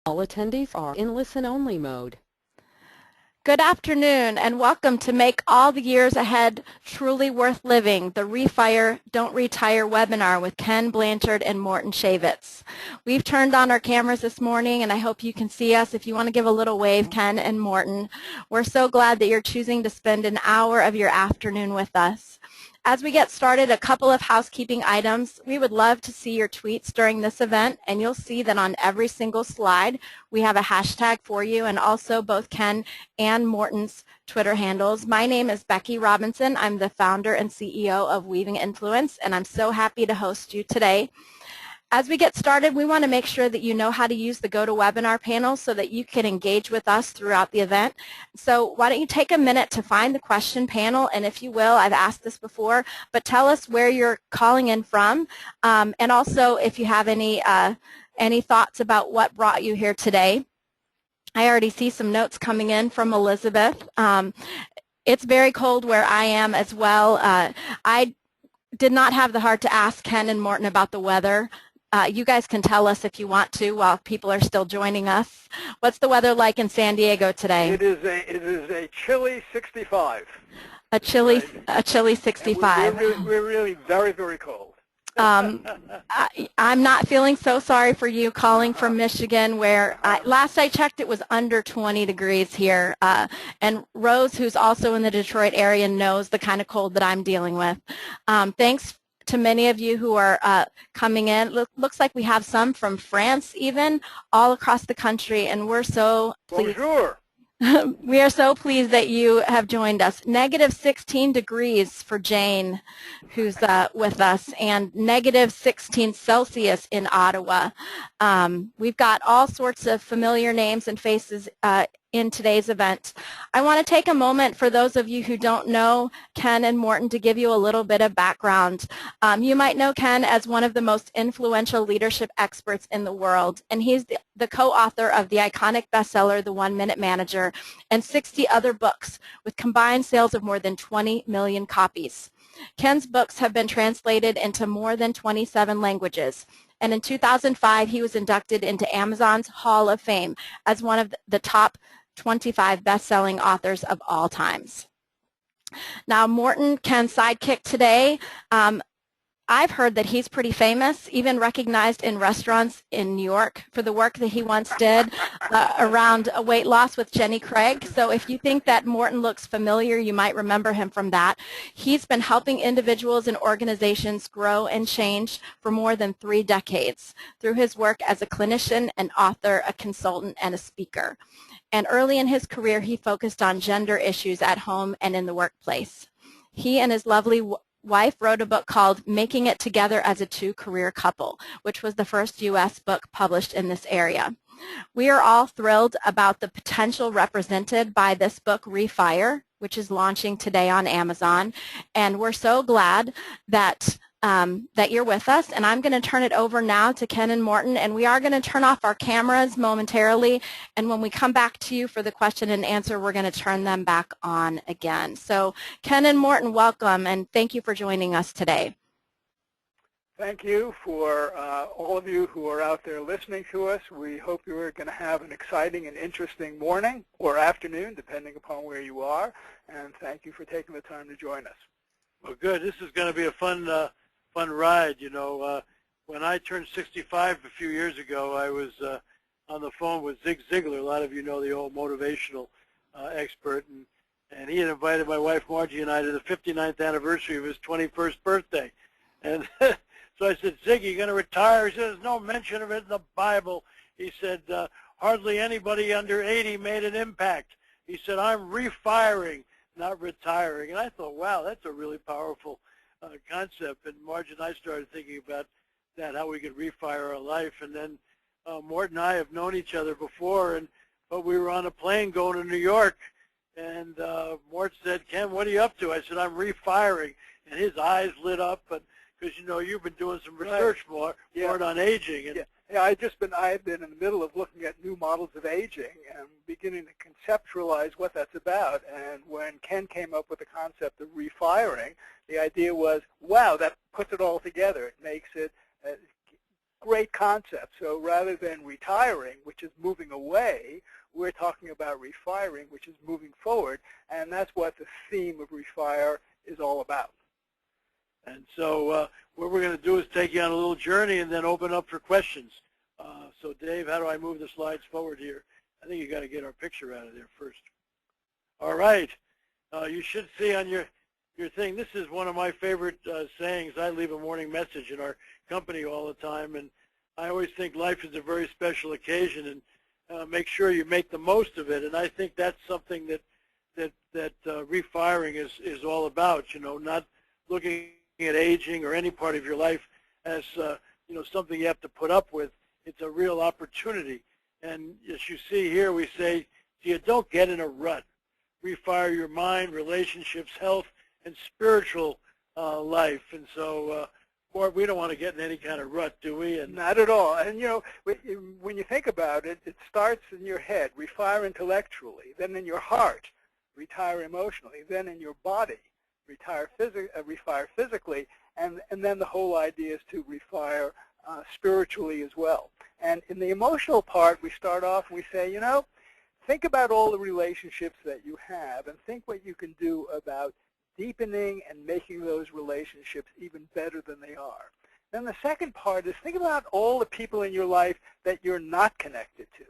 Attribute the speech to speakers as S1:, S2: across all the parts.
S1: All attendees are in listen-only mode.
S2: Good afternoon and welcome to Make All the Years Ahead Truly Worth Living, the Refire, Don't Retire webinar with Ken Blanchard and Morton Shaevitz. We've turned on our cameras this morning and I hope you can see us. If you want to give a little wave, Ken and Morton. We're so glad that you're choosing to spend an hour of your afternoon with us. As we get started, a couple of housekeeping items. We would love to see your tweets during this event, and you'll see that on every single slide we have a hashtag for you, and also both Ken and Morton's Twitter handles. My name is Becky Robinson. I'm the founder and CEO of Weaving Influence, and I'm so happy to host you today. As we get started, we want to make sure that you know how to use the GoToWebinar panel so that you can engage with us throughout the event. So why don't you take a minute to find the question panel, and if you will, I've asked this before, but tell us where you're calling in from, and also if you have any thoughts about what brought you here today. I already see some notes coming in from Elizabeth. It's very cold where I am as well. I did not have the heart to ask Ken and Morton about the weather. You guys can tell us if you want to while people are still joining us. What's the weather like in San Diego today?
S3: It is a chilly 65.
S2: A chilly 65.
S3: We're really very, very cold.
S2: I'm not feeling so sorry for you calling from Michigan, where last I checked it was under 20 degrees here. And Rose, who's also in the Detroit area, knows the kind of cold that I'm dealing with. Thanks to many of you who are coming in. Looks like we have some from France even, all across the country, and we're so pleased.
S3: Bonjour.
S2: We are so pleased that you have joined us. Negative 16 degrees for Jane, who's with us, and negative 16 Celsius in Ottawa. We've got all sorts of familiar names and faces in today's event. I want to take a moment for those of you who don't know Ken and Morton to give you a little bit of background. You might know Ken as one of the most influential leadership experts in the world, and he's the co-author of the iconic bestseller, The 1 Minute Manager, and 60 other books with combined sales of more than 20 million copies. Ken's books have been translated into more than 27 languages. And in 2005, he was inducted into Amazon's Hall of Fame as one of the top 25 best-selling authors of all times. Now, Morton, Ken's sidekick today, I've heard that he's pretty famous, even recognized in restaurants in New York for the work that he once did around weight loss with Jenny Craig. So if you think that Morton looks familiar, you might remember him from that. He's been helping individuals and organizations grow and change for more than 3 decades through his work as a clinician, an author, a consultant, and a speaker. And early in his career, he focused on gender issues at home and in the workplace. He and his lovely wife wrote a book called Making It Together as a Two-Career Couple, which was the first U.S. book published in this area. We are all thrilled about the potential represented by this book, Refire, which is launching today on Amazon, and we're so glad that that you're with us, and I'm going to turn it over now to Ken and Morton, and we are going to turn off our cameras momentarily, and when we come back to you for the question and answer, we're going to turn them back on again. So Ken and Morton, welcome, and thank you for joining us today.
S3: Thank you for all of you who are out there listening to us. We hope you are going to have an exciting and interesting morning or afternoon, depending upon where you are, and thank you for taking the time to join us.
S4: Well, good. This is going to be a fun ride. You know, when I turned 65 a few years ago, I was on the phone with Zig Ziglar. A lot of you know the old motivational expert, and he had invited my wife Margie and I to the 59th anniversary of his 21st birthday. And so I said, Zig, you going to retire? He said, there's no mention of it in the Bible. He said, hardly anybody under 80 made an impact. He said, I'm refiring, not retiring. And I thought, wow, that's a really powerful concept. And Marge and I started thinking about that, how we could refire our life. And then Mort and I have known each other before, but we were on a plane going to New York. And Mort said, Ken, what are you up to? I said, I'm refiring. And his eyes lit up, because you know you've been doing some research, Mort, on aging. And
S3: Yeah, I've been in the middle of looking at new models of aging and beginning to conceptualize what that's about. And when Ken came up with the concept of refiring, the idea was, wow, that puts it all together. It makes it great concept. So rather than retiring, which is moving away, we're talking about refiring, which is moving forward, and that's what the theme of Refire is all about.
S4: And so what we're going to do is take you on a little journey and then open up for questions. So Dave, how do I move the slides forward here? I think you got to get our picture out of there first. All right. You should see on your thing, this is one of my favorite sayings. I leave a morning message in our company all the time, and I always think life is a very special occasion, and make sure you make the most of it. And I think that's something that refiring is all about. You know, not looking at aging or any part of your life as you know, something you have to put up with. It's a real opportunity. And as you see here, we say, so you don't get in a rut. Refire your mind, relationships, health, and spiritual life. And so, boy, we don't want to get in any kind of rut, do we? And
S3: not at all. And, you know, when you think about it, it starts in your head, refire intellectually, then in your heart, retire emotionally, then in your body, refire physically, and then the whole idea is to refire spiritually as well. And in the emotional part, we start off and we say, you know, think about all the relationships that you have and think what you can do about deepening and making those relationships even better than they are. Then the second part is think about all the people in your life that you're not connected to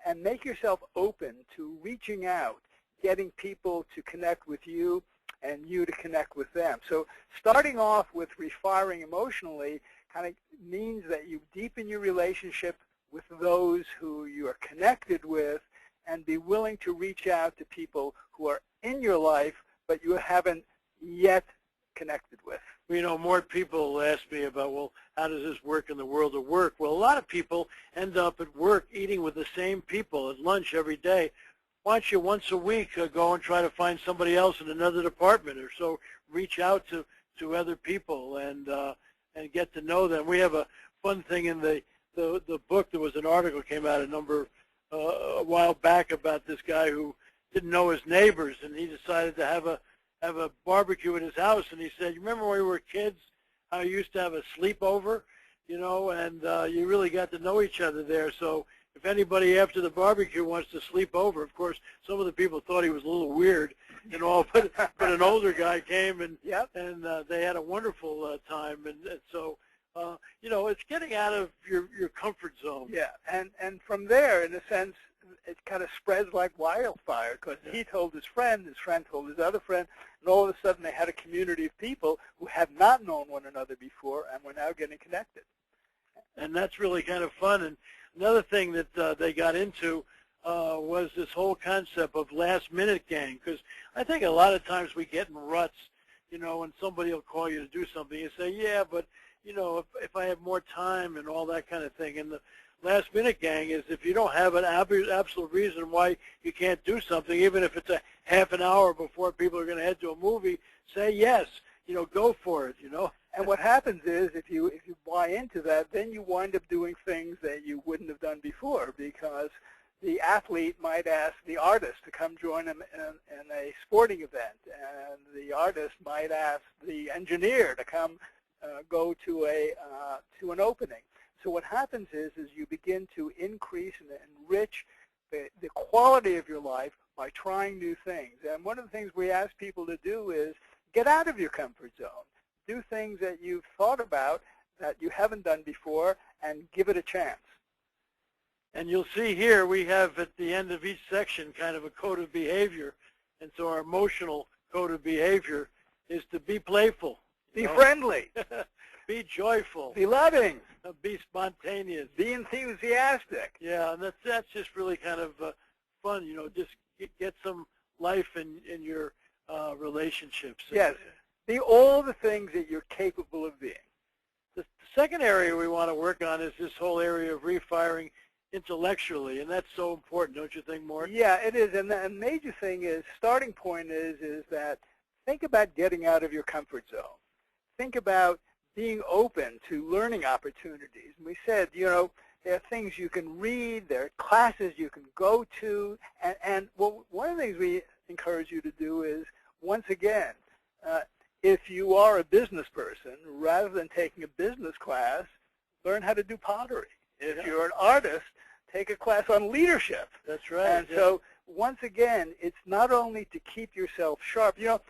S3: and make yourself open to reaching out, getting people to connect with you and you to connect with them. So starting off with refiring emotionally kind of means that you deepen your relationship with those who you are connected with and be willing to reach out to people who are in your life but you haven't yet connected with.
S4: You know, more people ask me about, well, how does this work in the world of work? Well, a lot of people end up at work eating with the same people at lunch every day. Why don't you once a week go and try to find somebody else in another department or so, reach out to other people and get to know them. We have a fun thing in the book. There was an article came out a while back about this guy who didn't know his neighbors, and he decided to have a barbecue at his house. And he said, you remember when we were kids, how you used to have a sleepover, you know, and you really got to know each other there. So if anybody after the barbecue wants to sleep over, of course, some of the people thought he was a little weird and all, but an older guy came and
S3: yep.
S4: and they had a wonderful time. And so, you know, it's getting out of your comfort zone.
S3: Yeah, and from there, in a sense, it kind of spreads like wildfire because he told his friend told his other friend, and all of a sudden they had a community of people who had not known one another before and were now getting connected.
S4: And that's really kind of fun. And another thing that they got into was this whole concept of last-minute gang, because I think a lot of times we get in ruts, you know, when somebody will call you to do something, you say, yeah, but, you know, if I have more time and all that kind of thing. And the last-minute gang is if you don't have an absolute reason why you can't do something, even if it's a half an hour before people are going to head to a movie, say yes, you know, go for it, you know.
S3: And what happens is if you buy into that, then you wind up doing things that you wouldn't have done before because the athlete might ask the artist to come join him in a sporting event, and the artist might ask the engineer to come go to an opening. So what happens is you begin to increase and enrich the quality of your life by trying new things. And one of the things we ask people to do is get out of your comfort zone. Do things that you've thought about that you haven't done before and give it a chance.
S4: And you'll see here we have at the end of each section kind of a code of behavior. And so our emotional code of behavior is to be playful.
S3: Be friendly.
S4: Be joyful.
S3: Be loving.
S4: Be spontaneous.
S3: Be enthusiastic.
S4: Yeah, and that's just really kind of fun, you know, just get some life in your relationships.
S3: Yes. Be all the things that you're capable of being.
S4: The second area we want to work on is this whole area of refiring intellectually, and that's so important, don't you think, Mort?
S3: Yeah, it is. And the major thing is, starting point is that think about getting out of your comfort zone. Think about being open to learning opportunities. And we said, you know, there are things you can read, there are classes you can go to, and well, one of the things we encourage you to do is, once again, if you are a business person, rather than taking a business class, learn how to do pottery. If you're an artist, take a class on leadership.
S4: That's right.
S3: And so, once again, it's not only to keep yourself sharp. You know,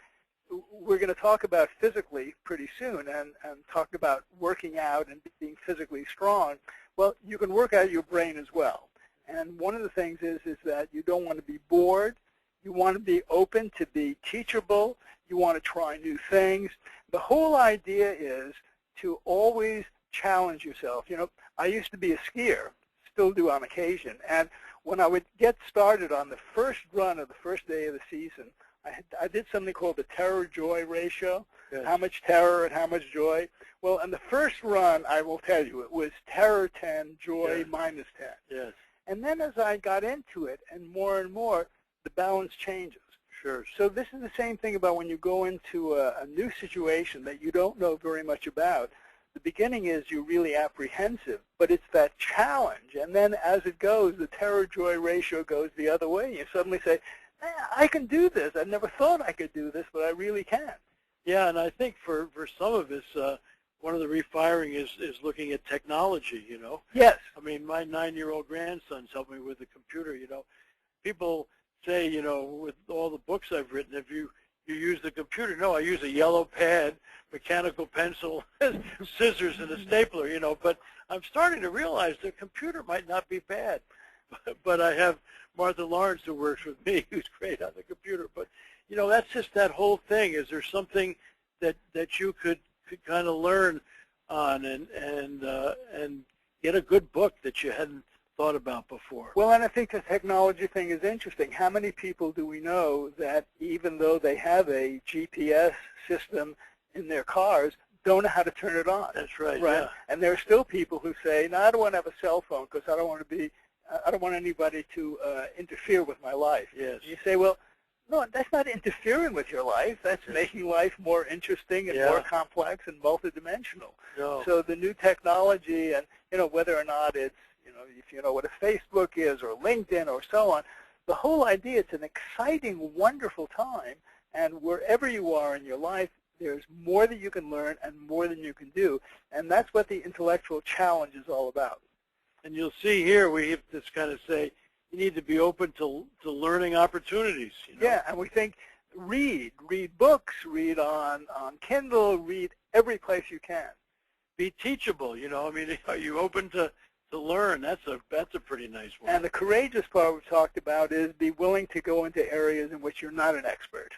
S3: we're going to talk about physically pretty soon and talk about working out and being physically strong. Well, you can work out your brain as well. And one of the things is that you don't want to be bored. You want to be open to be teachable. You want to try new things. The whole idea is to always challenge yourself. You know, I used to be a skier, still do on occasion. And when I would get started on the first run of the first day of the season, I did something called the terror-joy ratio, how much terror and how much joy. Well, on the first run, I will tell you, it was terror 10, joy minus 10.
S4: Yes.
S3: And then as I got into it and more, the balance changes.
S4: Sure.
S3: So this is the same thing about when you go into a new situation that you don't know very much about. The beginning is you're really apprehensive, but it's that challenge. And then as it goes, the terror-joy ratio goes the other way. You suddenly say, I can do this. I never thought I could do this, but I really can.
S4: Yeah, and I think for some of us, one of the refiring is looking at technology, you know.
S3: Yes.
S4: I mean, my 9-year-old grandson's helped me with the computer, you know. People say, you know, with all the books I've written, if you use the computer. No, I use a yellow pad, mechanical pencil, scissors, and a stapler, you know. But I'm starting to realize the computer might not be bad. But I have Martha Lawrence who works with me, who's great on the computer. But, you know, that's just that whole thing. Is there something that you could kind of learn on and get a good book that you hadn't thought about before?
S3: Well, and I think the technology thing is interesting. How many people do we know that even though they have a GPS system in their cars, don't know how to turn it on?
S4: That's right.
S3: Right.
S4: Yeah.
S3: And there are still people who say, "No, I don't want to have a cell phone because I don't want anybody to interfere with my life."
S4: Yes.
S3: And you say, well, no, that's not interfering with your life. That's making life more interesting and more complex and multidimensional.
S4: No.
S3: So the new technology, and you know, whether or not it's, you know, if you know what a Facebook is or LinkedIn or so on, the whole idea, it's an exciting, wonderful time, and wherever you are in your life, there's more that you can learn and more than you can do, and that's what the intellectual challenge is all about.
S4: And you'll see here we have this kind of say you need to be open to learning opportunities. You know?
S3: Yeah, and we think read books, read on Kindle, read every place you can.
S4: Be teachable. You know, I mean, are you open to learn? That's a pretty nice one.
S3: And the courageous part we've talked about is be willing to go into areas in which you're not an expert.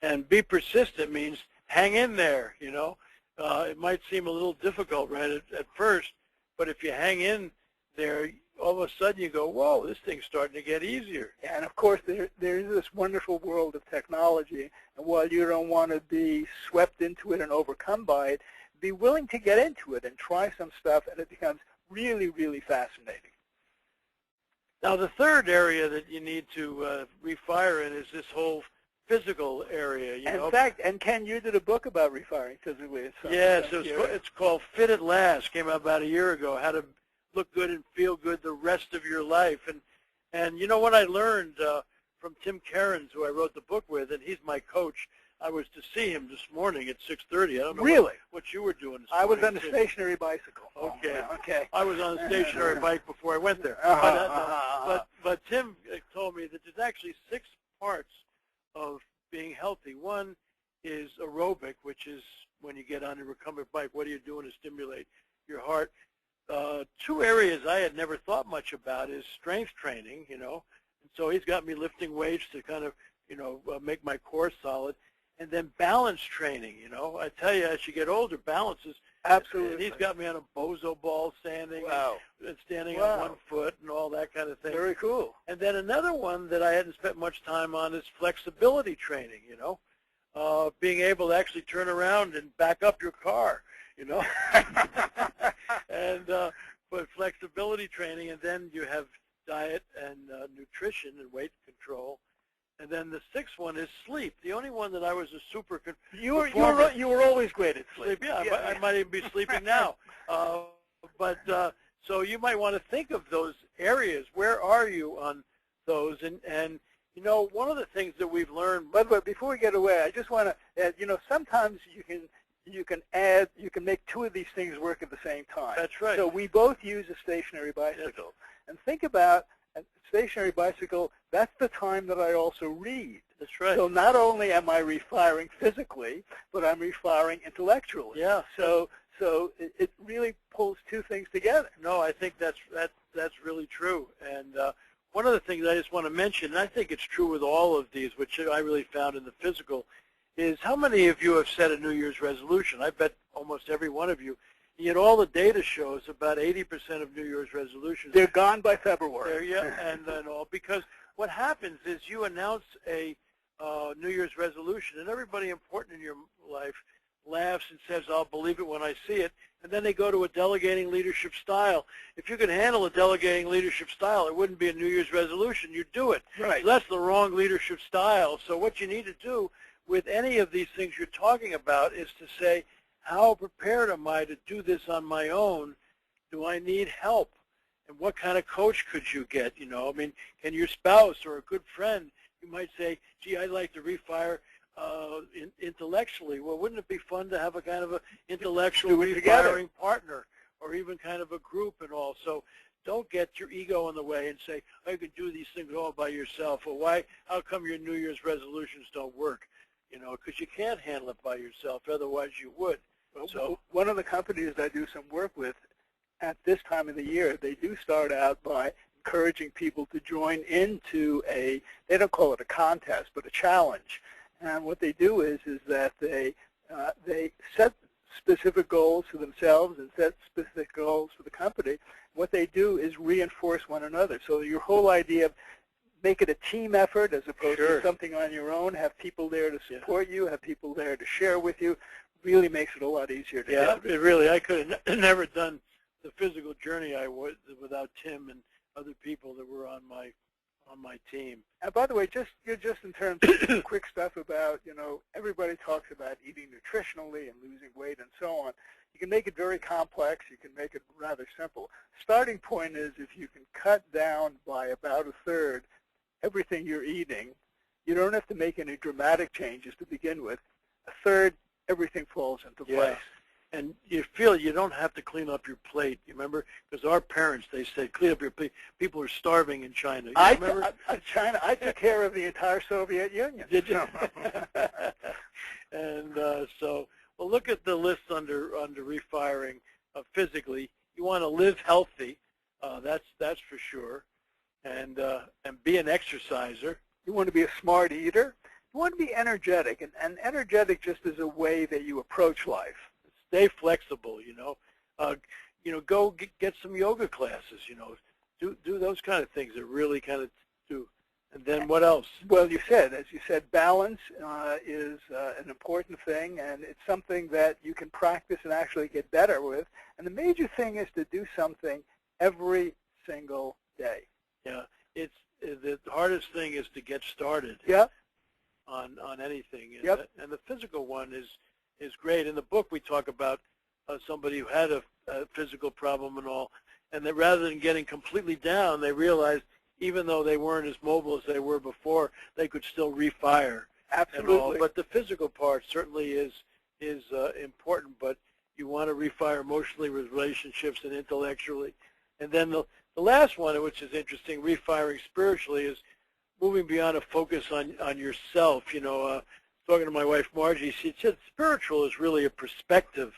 S4: And be persistent means hang in there. You know, it might seem a little difficult right at first, but if you hang in there, all of a sudden you go, whoa, this thing's starting to get easier.
S3: And of course, there is this wonderful world of technology, and while you don't want to be swept into it and overcome by it, be willing to get into it and try some stuff, and it becomes really, really fascinating.
S4: Now, the third area that you need to refire in is this whole physical area. You know?
S3: In fact, and Ken, you did a book about refiring physically.
S4: Yes, it's called Fit at Last. Came out about a year ago. How to look good and feel good the rest of your life. And you know what I learned from Tim Cairns, who I wrote the book with, and he's my coach. I was to see him this morning at 6:30. I don't know
S3: really
S4: what you were doing this
S3: morning. I was
S4: morning.
S3: on a stationary bicycle.
S4: Okay.
S3: Okay.
S4: I was on a stationary bike before I went there. But Tim told me that there's actually 6 parts of being healthy. One is aerobic, which is when you get on a recumbent bike, what are you doing to stimulate your heart? 2 areas I had never thought much about is strength training, you know. And so he's got me lifting weights to kind of, you know, make my core solid. And then balance training, you know. I tell you, as you get older, balance is
S3: absolutely.
S4: And he's got me on a bozo ball standing, and standing on one foot, and all that kind of thing.
S3: Very cool.
S4: And then another one that I hadn't spent much time on is flexibility training. You know, being able to actually turn around and back up your car. You know, and but flexibility training, and then you have diet and nutrition and weight control. And then the 6th one is sleep. The only one that I was a super
S3: you were always great at sleep.
S4: Yeah, I might even be sleeping now. But so you might want to think of those areas. Where are you on those? And you know, one of the things that we've learned.
S3: But before we get away, I just want to, you know, sometimes you can make two of these things work at the same time.
S4: That's right.
S3: So we both use a stationary bicycle. Yes. And think about a stationary bicycle, that's the time that I also read.
S4: That's right.
S3: So not only am I refiring physically, but I'm refiring intellectually.
S4: Yeah.
S3: So it really pulls two things together.
S4: No, I think that's really true. And one of the things I just want to mention, and I think it's true with all of these, which I really found in the physical, is how many of you have set a New Year's resolution? I bet almost every one of you. Yet all the data shows about 80% of New Year's resolutions.
S3: They're gone by February.
S4: Yeah, and all, because what happens is you announce a New Year's resolution, and everybody important in your life laughs and says, I'll believe it when I see it, and then they go to a delegating leadership style. If you could handle a delegating leadership style, it wouldn't be a New Year's resolution. You'd do it.
S3: Right.
S4: So that's the wrong leadership style. So what you need to do with any of these things you're talking about is to say, how prepared am I to do this on my own? Do I need help? And what kind of coach could you get? You know, I mean, can your spouse or a good friend, you might say, gee, I'd like to refire intellectually. Well, wouldn't it be fun to have a kind of an intellectual refiring partner, or even kind of a group and all? So don't get your ego in the way and say, oh, you can do these things all by yourself. Or how come your New Year's resolutions don't work? You know, because you can't handle it by yourself, otherwise you would.
S3: So one of the companies that I do some work with at this time of the year, they do start out by encouraging people to join into they don't call it a contest, but a challenge. And what they do is that they set specific goals for themselves and set specific goals for the company. What they do is reinforce one another. So your whole idea of make it a team effort as opposed to something on your own, have people there to support you, have people there to share with you, really makes it a lot easier to do.
S4: Yeah, it really, I could have never done the physical journey I would without Tim and other people that were on my team.
S3: And by the way, just in terms of quick stuff about, you know, everybody talks about eating nutritionally and losing weight and so on. You can make it very complex. You can make it rather simple. Starting point is if you can cut down by about a third everything you're eating, you don't have to make any dramatic changes to begin with. A third, everything falls into place.
S4: And you feel you don't have to clean up your plate. You remember? Because our parents, they said, clean up your plate. People are starving in China. You remember?
S3: China, I took care of the entire Soviet Union.
S4: Did you? And so, well, look at the list under refiring physically. You want to live healthy. That's for sure. And be an exerciser.
S3: You want to be a smart eater. You want to be energetic. And energetic just is a way that you approach life.
S4: Stay flexible, you know. Go get some yoga classes, you know. Do those kind of things that really kind of do. And then what else?
S3: Well, as you said, balance is an important thing, and it's something that you can practice and actually get better with. And the major thing is to do something every single day.
S4: Yeah, it's the hardest thing is to get started.
S3: Yeah.
S4: On anything. And the physical one is great. In the book, we talk about somebody who had a physical problem and all, and that rather than getting completely down, they realized even though they weren't as mobile as they were before, they could still refire.
S3: Absolutely.
S4: And all. But the physical part certainly is important, but you want to refire emotionally with relationships and intellectually. And then the last one, which is interesting, refiring spiritually, is moving beyond a focus on yourself. You know, talking to my wife Margie, she said spiritual is really a perspective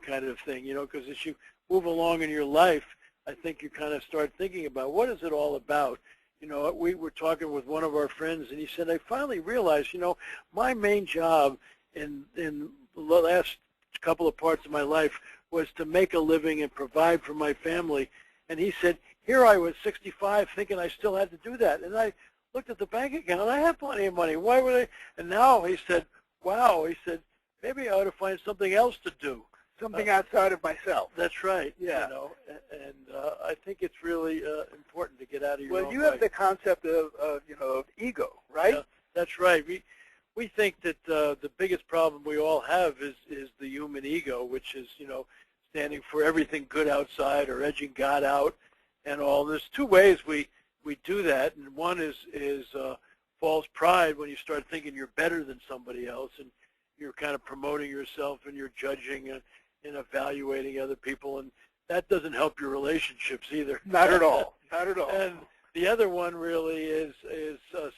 S4: kind of thing, you know, because as you move along in your life, I think you kind of start thinking about what is it all about. You know, we were talking with one of our friends, and he said, I finally realized, you know, my main job in the last couple of parts of my life was to make a living and provide for my family. And he said, here I was 65 thinking I still had to do that. And I looked at the bank account, and I had plenty of money. Why would I? And now he said, wow, he said, maybe I ought to find something else to do.
S3: Something outside of myself.
S4: That's right.
S3: Yeah.
S4: You know, and I think it's really important to get out of your own
S3: Well, you
S4: way.
S3: have the concept of ego, right?
S4: Yeah, that's right. We think that the biggest problem we all have is the human ego, which is, you know, standing for everything good outside or edging God out and all. There's two ways we do that, and one is false pride when you start thinking you're better than somebody else, you're kind of promoting yourself and you're judging and evaluating other people, and that doesn't help your relationships either.
S3: Not at all. Not at all.
S4: And the other one really is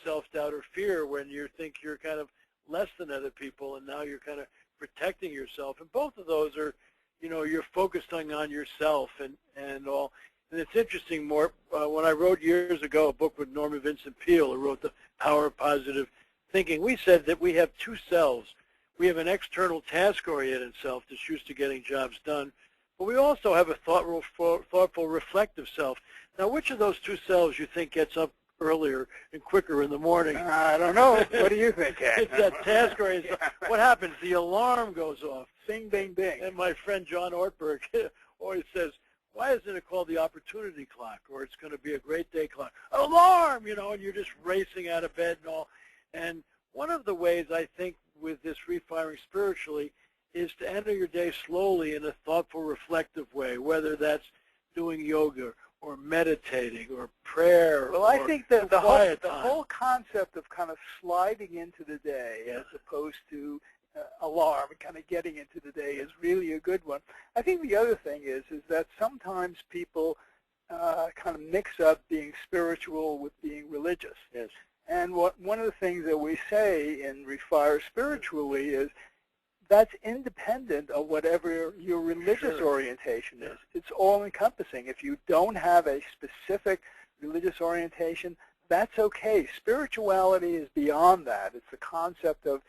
S4: self-doubt or fear, when you think you're kind of less than other people, and now you're kind of protecting yourself. And both of those are, you're focusing on yourself and all. And it's interesting, Mort, when I wrote years ago a book with Norman Vincent Peale, who wrote The Power of Positive Thinking, we said that we have two selves. We have an external task-oriented self that's used to getting jobs done, but we also have a thoughtful, reflective self. Now, which of those two selves you think gets up earlier and quicker in the morning?
S3: I don't know. What do you think, Ed?
S4: It's that task-oriented. What happens? The alarm goes off.
S3: Bing, bing, bing.
S4: And my friend John Ortberg always says, why isn't it called the opportunity clock, or it's going to be a great day clock? Alarm, and you're just racing out of bed and all. And one of the ways I think with this refiring spiritually is to enter your day slowly in a thoughtful, reflective way, whether that's doing yoga or meditating or prayer.
S3: Well, I think that the
S4: time.
S3: whole concept of kind of sliding into the day as opposed to alarm and kind of getting into the day is really a good one. I think the other thing is that sometimes people kind of mix up being spiritual with being religious.
S4: Yes.
S3: And one of the things that we say in Refire spiritually is that's independent of whatever your religious orientation is. It's all-encompassing. If you don't have a specific religious orientation, that's okay. Spirituality is beyond that. It's the concept of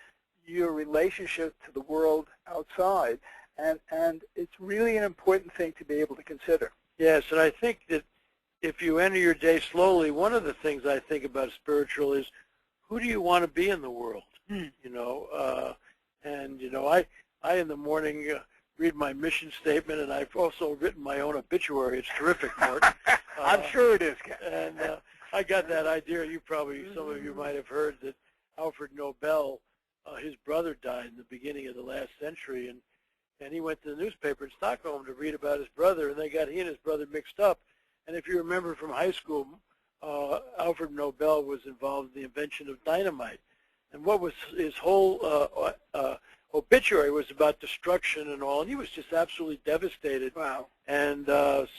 S3: your relationship to the world outside, and it's really an important thing to be able to consider.
S4: Yes, and I think that if you enter your day slowly, one of the things I think about spiritual is, who do you want to be in the world? I in the morning read my mission statement, and I've also written my own obituary. It's terrific, Mort.
S3: I'm sure it is, Ken.
S4: And I got that idea. Some of you might have heard that Alfred Nobel, his brother died in the beginning of the last century, and he went to the newspaper in Stockholm to read about his brother, and they got he and his brother mixed up. And if you remember from high school, Alfred Nobel was involved in the invention of dynamite. And what was his whole obituary was about destruction and all, and he was just absolutely devastated.
S3: Wow.
S4: And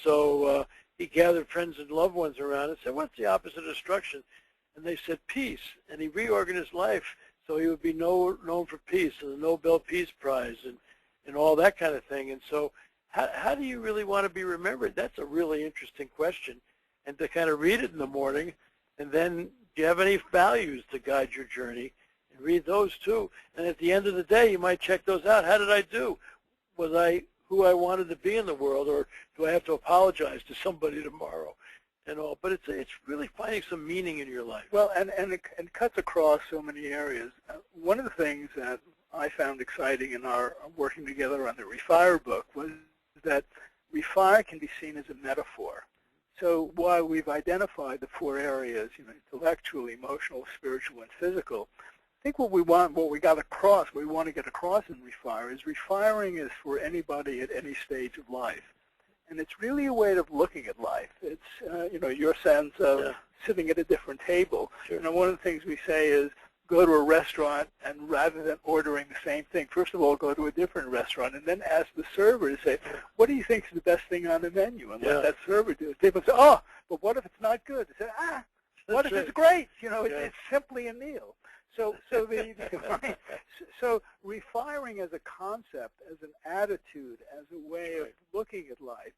S4: so he gathered friends and loved ones around and said, what's the opposite of destruction? And they said peace. And he reorganized his life so he would be known for peace, and the Nobel Peace Prize and all that kind of thing. And so how do you really want to be remembered? That's a really interesting question. And to kind of read it in the morning, and then do you have any values to guide your journey? And read those too. And at the end of the day, you might check those out. How did I do? Was I who I wanted to be in the world, or do I have to apologize to somebody tomorrow? And all. But it's really finding some meaning in your life.
S3: Well, and it cuts across so many areas. One of the things that I found exciting in our working together on the Refire book was that Refire can be seen as a metaphor. So while we've identified the four areas, intellectual, emotional, spiritual, and physical, I think what we want to get across in Refire is refiring is for anybody at any stage of life. And it's really a way of looking at life. It's, your sense of sitting at a different table.
S4: Sure.
S3: One of the things we say is go to a restaurant, and rather than ordering the same thing, first of all, go to a different restaurant, and then ask the server to say, what do you think is the best thing on the menu? And let that server do it. People say, oh, but what if it's not good? They say, what if it's great? It's simply a meal. So refiring as a concept, as an attitude, as a way of looking at life,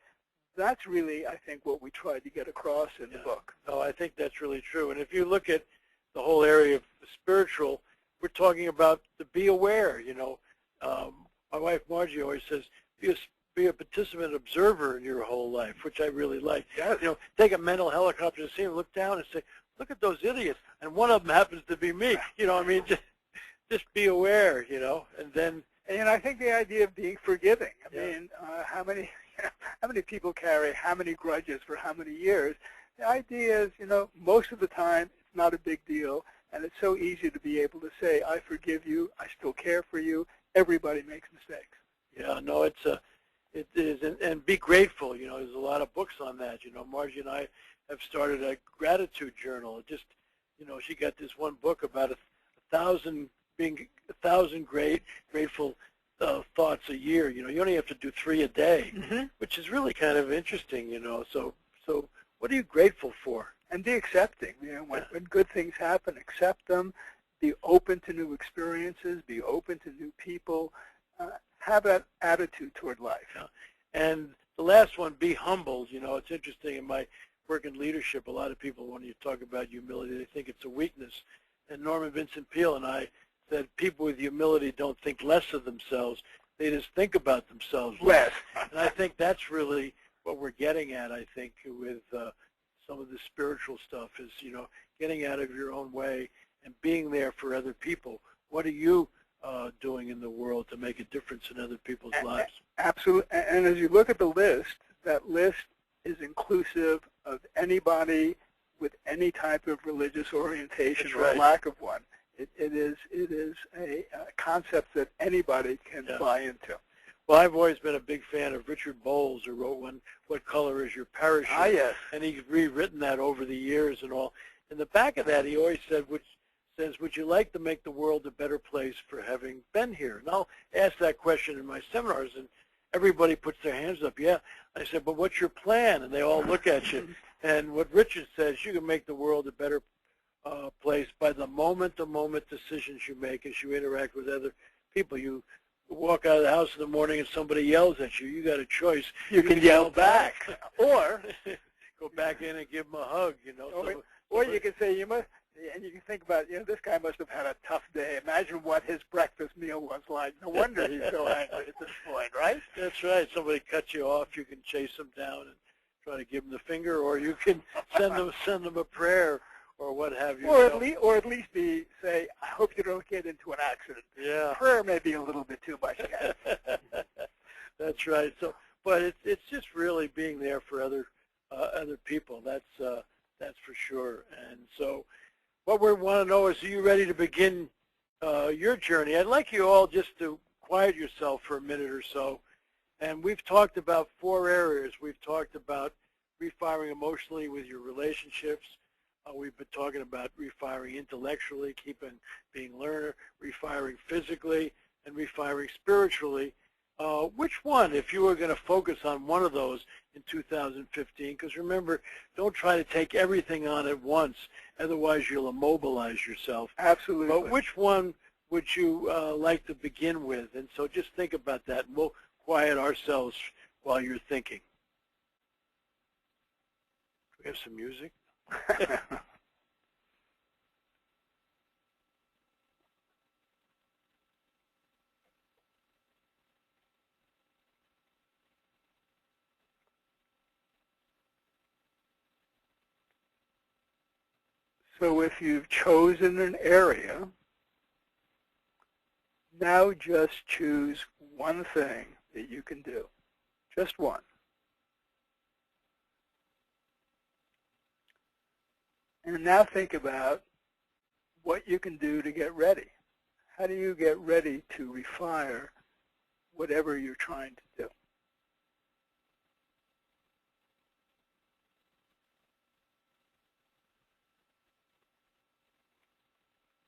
S3: that's really, I think, what we tried to get across in the book.
S4: No, I think that's really true. And if you look at the whole area of the spiritual, we're talking about to be aware. My wife Margie always says, be a participant observer in your whole life, which I really like.
S3: Yes.
S4: Take a mental helicopter and see them, look down and say, look at those idiots, and one of them happens to be me. Just be aware, and then.
S3: And I think the idea of being forgiving. I mean, how many people carry how many grudges for how many years? The idea is, most of the time it's not a big deal, and it's so easy to be able to say, I forgive you, I still care for you. Everybody makes mistakes.
S4: Yeah, no, it is, and be grateful. There's a lot of books on that. Margie and I have started a gratitude journal. It just, she got this one book about 1,000 being 1,000 grateful thoughts a year. You know, you only have to do 3 a day, which is really kind of interesting. You know, so what are you grateful for?
S3: And be accepting. You know, when good things happen, accept them. Be open to new experiences. Be open to new people. Have that attitude toward life.
S4: Yeah. And the last one, be humble. You know, it's interesting in my work in leadership, a lot of people, when you talk about humility, they think it's a weakness. And Norman Vincent Peale and I said people with humility don't think less of themselves. They just think about themselves less. And I think that's really what we're getting at, I think, with some of the spiritual stuff is, you know, getting out of your own way and being there for other people. What are you doing in the world to make a difference in other people's lives?
S3: Absolutely. And as you look at the list, that list is inclusive of anybody with any type of religious orientation or lack of one. It is a concept that anybody can buy into.
S4: Well, I've always been a big fan of Richard Bowles, who wrote one, What Color Is Your Parachute?
S3: Ah, yes.
S4: And he's rewritten that over the years and all. In the back of that, he always said, would you like to make the world a better place for having been here? And I'll ask that question in my seminars, and everybody puts their hands up. Yeah. I said, but what's your plan? And they all look at you. And what Richard says, you can make the world a better place by the moment-to-moment decisions you make as you interact with other people. You walk out of the house in the morning and somebody yells at you. You got a choice.
S3: You can yell back. Or
S4: go back in and give them a hug, you know.
S3: Or you can say, you must, and you can think about, you know, this guy must have had a tough day. Imagine what his breakfast meal was like. No wonder he's so angry at this point, right?
S4: That's right. Somebody cuts you off, you can chase them down and try to give them the finger, or you can send them a prayer or what have you.
S3: Or at least say, I hope you don't get into an accident.
S4: Yeah.
S3: Prayer may be a little bit too much.
S4: That's right. So, but it's just really being there for other people. That's for sure. And so, what we want to know is, are you ready to begin your journey? I'd like you all just to quiet yourself for a minute or so. And we've talked about 4 areas. We've talked about refiring emotionally with your relationships. We've been talking about refiring intellectually, being learner, refiring physically, and refiring spiritually. Which one, if you were going to focus on one of those in 2015, because remember, don't try to take everything on at once, otherwise you'll immobilize yourself.
S3: Absolutely.
S4: But which one would you like to begin with? And so just think about that, and we'll quiet ourselves while you're thinking. Do we have some music?
S3: So if you've chosen an area, now just choose one thing that you can do, just one. And now think about what you can do to get ready. How do you get ready to refire whatever you're trying to do?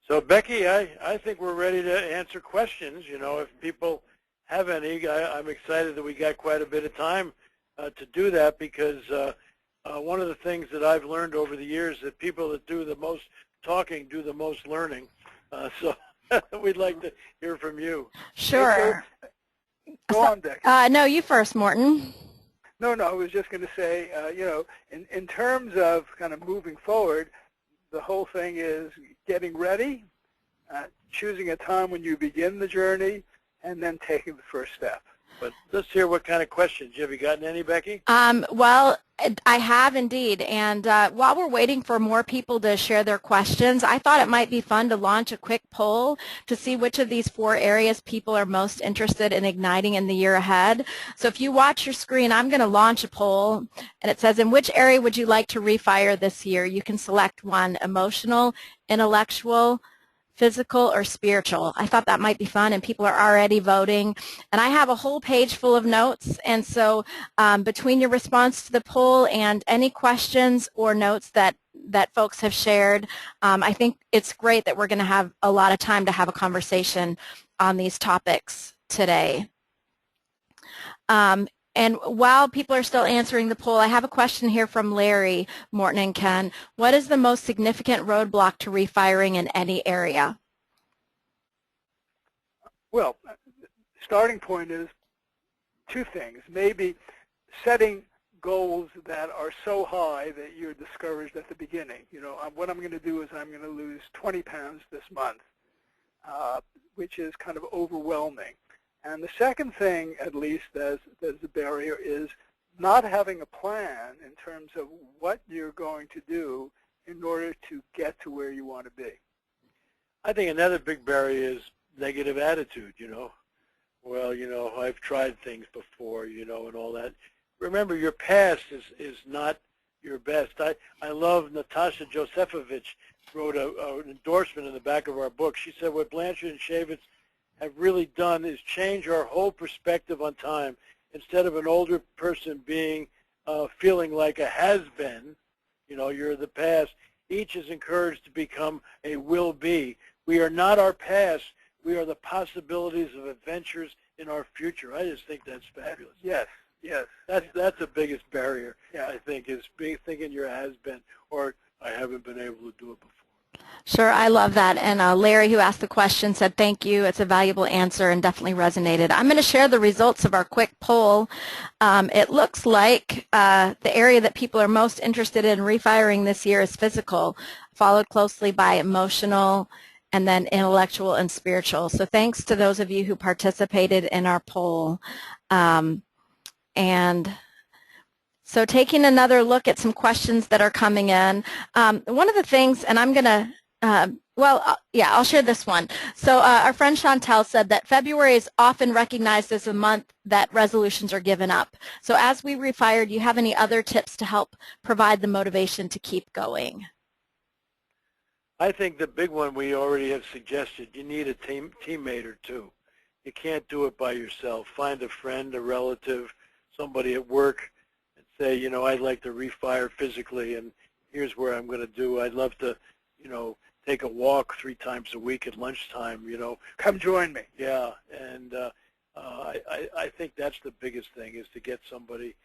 S4: So, Becky, I think we're ready to answer questions. You know, if people have any, I'm excited that we got quite a bit of time to do that, because one of the things that I've learned over the years is that people that do the most talking do the most learning. So we'd like to hear from you.
S2: Sure.
S3: Go on, Becky.
S2: No, you first, Morton.
S3: No, I was just going to say, you know, in terms of kind of moving forward, the whole thing is getting ready, choosing a time when you begin the journey, and then taking the first step.
S4: But let's hear what kind of questions. Have you gotten any, Becky?
S2: Well, I have indeed. And while we're waiting for more people to share their questions, I thought it might be fun to launch a quick poll to see which of these 4 areas people are most interested in igniting in the year ahead. So if you watch your screen, I'm going to launch a poll, and it says, in which area would you like to refire this year? You can select one: emotional, intellectual, physical or spiritual? I thought that might be fun, and people are already voting. And I have a whole page full of notes, and so between your response to the poll and any questions or notes that folks have shared, I think it's great that we're going to have a lot of time to have a conversation on these topics today. And while people are still answering the poll, I have a question here from Larry, Morton, and Ken. What is the most significant roadblock to refiring in any area?
S3: Well, starting point is two things. Maybe setting goals that are so high that you're discouraged at the beginning. You know, what I'm going to do is I'm going to lose 20 pounds this month, which is kind of overwhelming. And the second thing, at least as a barrier, is not having a plan in terms of what you're going to do in order to get to where you want to be.
S4: I think another big barrier is negative attitude, you know. Well, you know, I've tried things before, you know, and all that. Remember, your past is not your best. I love Natasha Josefovich wrote an endorsement in the back of our book. She said what Blanchard and Shaevitz have really done is change our whole perspective on time. Instead of an older person being feeling like a has-been, you know, you're the past, each is encouraged to become a will-be. We are not our past. We are the possibilities of adventures in our future. I just think that's fabulous.
S3: Yes, yes.
S4: That's the biggest barrier,
S3: yeah.
S4: I think, is thinking you're a has-been or I haven't been able to do it before.
S2: Sure, I love that. And Larry, who asked the question, said thank you. It's a valuable answer and definitely resonated. I'm going to share the results of our quick poll. It looks like the area that people are most interested in refiring this year is physical, followed closely by emotional, and then intellectual and spiritual. So thanks to those of you who participated in our poll. And so taking another look at some questions that are coming in, one of the things, and I'm going to, I'll share this one. So our friend Chantel said that February is often recognized as a month that resolutions are given up. So as we refire, do you have any other tips to help provide the motivation to keep going?
S4: I think the big one we already have suggested, you need a teammate or two. You can't do it by yourself. Find a friend, a relative, somebody at work, and say, you know, I'd like to refire physically, and here's where I'm going to do. I'd love to, you know, take a walk 3 times a week at lunchtime, you know.
S3: Come join me.
S4: Yeah, and I think that's the biggest thing, is to get somebody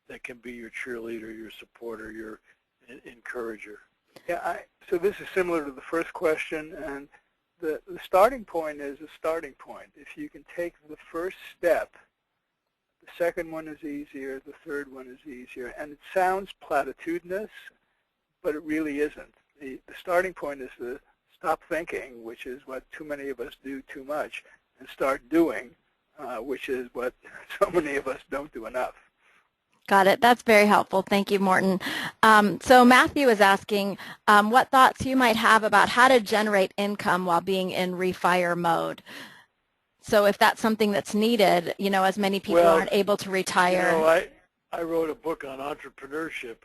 S4: that can be your cheerleader, your supporter, your encourager.
S3: Yeah, so this is similar to the first question, and the starting point is a starting point. If you can take the first step, the second one is easier, the third one is easier, and it sounds platitudinous, but it really isn't. The starting point is to stop thinking, which is what too many of us do too much, and start doing, which is what so many of us don't do enough.
S2: Got it. That's very helpful. Thank you, Morton. So Matthew is asking what thoughts you might have about how to generate income while being in refire mode. So if that's something that's needed, you know, as many people aren't able to retire.
S4: You know, I wrote a book on entrepreneurship,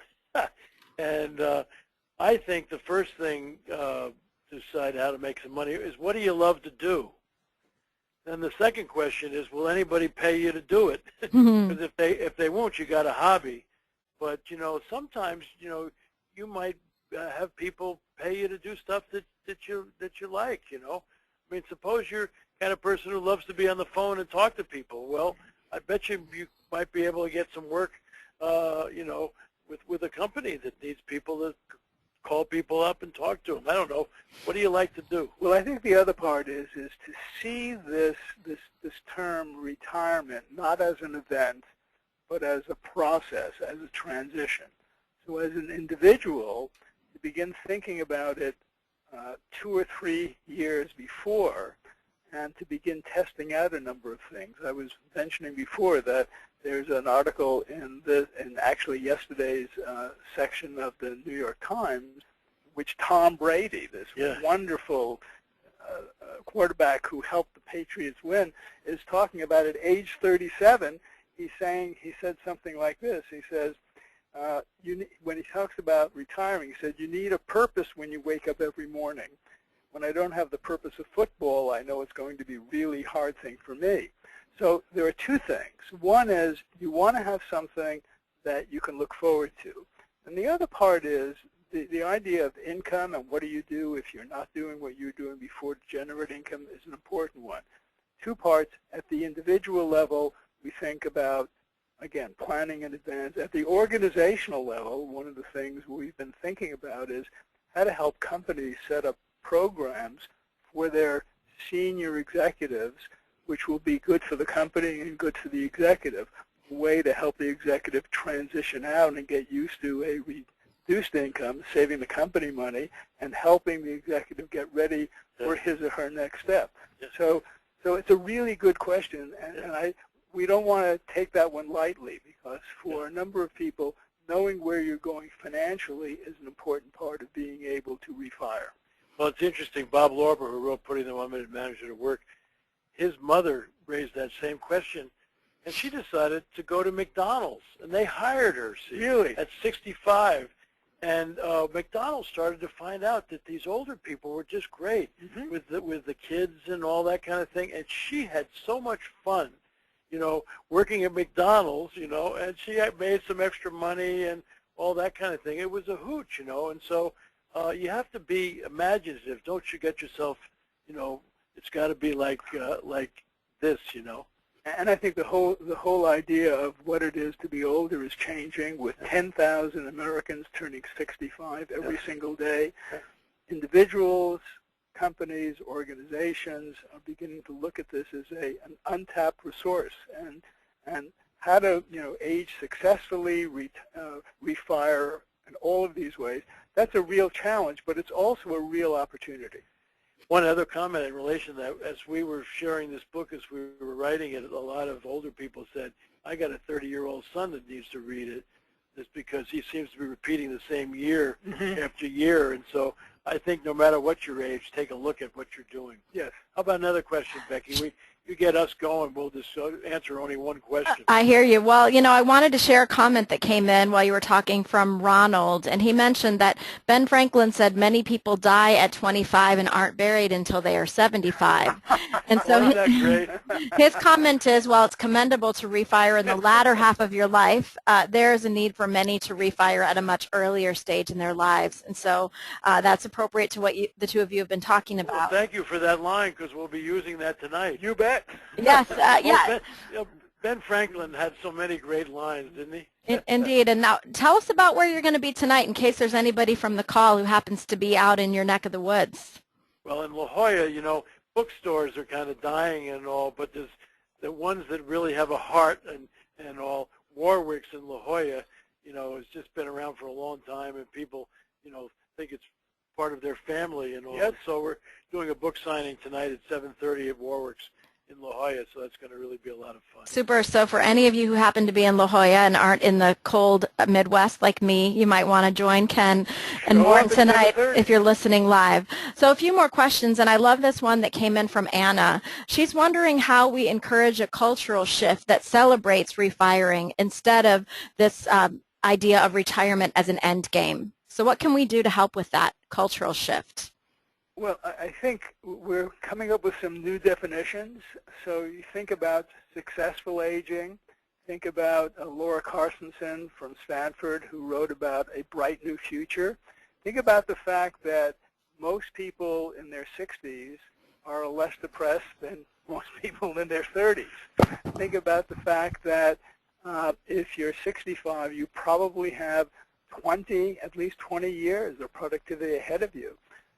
S4: and I think the first thing to decide how to make some money is, what do you love to do? Then the second question is, will anybody pay you to do it? Because if they won't, you got a hobby. But you know, sometimes you know you might have people pay you to do stuff that you like. You know, I mean, suppose you're the kind of person who loves to be on the phone and talk to people. Well, I bet you might be able to get some work. You know, with a company that needs people to call people up and talk to them. I don't know. What do you like to do?
S3: Well, I think the other part is to see this term retirement not as an event, but as a process, as a transition. So as an individual, you begin thinking about it 2 or 3 years before, and to begin testing out a number of things. I was mentioning before that there's an article in actually yesterday's section of the New York Times, which Tom Brady, this wonderful quarterback who helped the Patriots win, is talking about at age 37. He said something like this. He says, when he talks about retiring, he said, you need a purpose when you wake up every morning. when I don't have the purpose of football, I know it's going to be a really hard thing for me. So there are two things. One is you want to have something that you can look forward to. And the other part is the idea of income and what do you do if you're not doing what you're doing before to generate income is an important one. Two parts. At the individual level, we think about, again, planning in advance. At the organizational level, one of the things we've been thinking about is how to help companies set up programs for their senior executives, which will be good for the company and good for the executive. A way to help the executive transition out and get used to a reduced income, saving the company money, and helping the executive get ready for his or her next step. So it's a really good question, and we don't want to take that one lightly, because for a number of people, knowing where you're going financially is an important part of being able to refire.
S4: Well, it's interesting. Bob Lorber, who wrote Putting the One-Minute Manager to Work, his mother raised that same question, and she decided to go to McDonald's, and they hired her, see,
S3: really?
S4: At 65. And McDonald's started to find out that these older people were just great with the kids and all that kind of thing. And she had so much fun, you know, working at McDonald's, you know, and she had made some extra money and all that kind of thing. It was a hoot, you know. And so you have to be imaginative. Don't you get yourself, you know, it's got to be like this, you know.
S3: And I think the whole idea of what it is to be older is changing, with 10,000 Americans turning 65 every single day. Individuals, companies, organizations are beginning to look at this as an untapped resource, and how to, you know, age successfully, refire, in all of these ways. That's a real challenge, but it's also a real opportunity.
S4: One other comment in relation to that, as we were sharing this book, as we were writing it, a lot of older people said, I got a 30-year-old son that needs to read it. It's because he seems to be repeating the same year after year. And so I think no matter what your age, take a look at what you're doing.
S3: Yes.
S4: How about another question, Becky? You get us going, we'll just answer only one question.
S2: I hear you. Well, you know, I wanted to share a comment that came in while you were talking from Ronald, and he mentioned that Ben Franklin said many people die at 25 and aren't buried until they are 75. And so
S4: Isn't that great?
S2: his comment is, while it's commendable to refire in the latter half of your life, there is a need for many to refire at a much earlier stage in their lives. And so that's appropriate to what the two of you have been talking about.
S4: Well, thank you for that line, because we'll be using that tonight.
S3: You bet.
S2: Yes,
S4: yeah. Ben Franklin had so many great lines, didn't he?
S2: Indeed. And now tell us about where you're going to be tonight, in case there's anybody from the call who happens to be out in your neck of the woods.
S4: Well, in La Jolla, you know, bookstores are kind of dying and all, but there's the ones that really have a heart and all. Warwick's in La Jolla, you know, has just been around for a long time, and people, you know, think it's part of their family and all.
S3: Yes.
S4: So we're doing a book signing tonight at 7:30 at Warwick's in La Jolla, so that's going to really be a lot of fun.
S2: Super. So for any of you who happen to be in La Jolla and aren't in the cold Midwest like me, you might want to join Ken and Morton tonight if you're listening live. So a few more questions, and I love this one that came in from Anna. She's wondering how we encourage a cultural shift that celebrates refiring instead of this idea of retirement as an end game. So what can we do to help with that cultural shift?
S3: Well, I think we're coming up with some new definitions. So you think about successful aging. Think about Laura Carstensen from Stanford, who wrote about a bright new future. Think about the fact that most people in their 60s are less depressed than most people in their 30s. Think about the fact that if you're 65, you probably have at least 20 years of productivity ahead of you.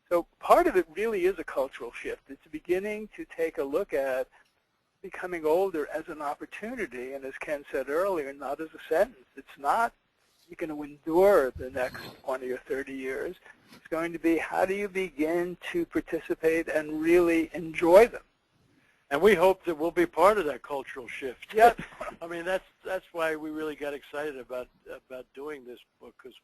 S3: So part of it really is a cultural shift. It's beginning to take a look at becoming older as an opportunity, and as Ken said earlier, not as a sentence. It's not you're going to endure the next 20 or 30 years. It's going to be how do you begin to participate and really enjoy them.
S4: And we hope that we'll be part of that cultural shift.
S3: Yes.
S4: I mean, that's why we really got excited about doing this book, because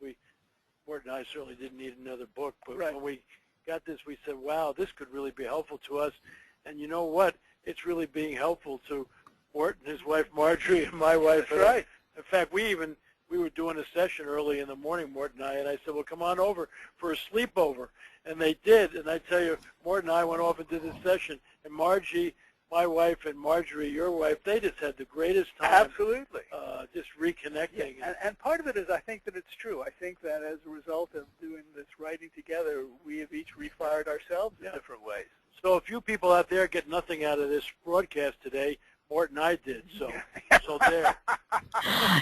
S4: Morton and I certainly didn't need another book, but when we got this, we said, wow, this could really be helpful to us. And you know what? It's really being helpful to Morton, his wife Marjorie, and my wife.
S3: That's right.
S4: In fact, we even we were doing a session early in the morning, Mort and I said, well, come on over for a sleepover. And they did, and I tell you, Mort and I went off and did this session, and Margie, my wife, and Marjorie, your wife, they just had the greatest time.
S3: Absolutely.
S4: Just reconnecting.
S3: Yeah. And part of it is I think that it's true. I think that as a result of doing this writing together, we have each refired ourselves in different ways.
S4: So if you people out there get nothing out of this broadcast today, Mort and I did, so there.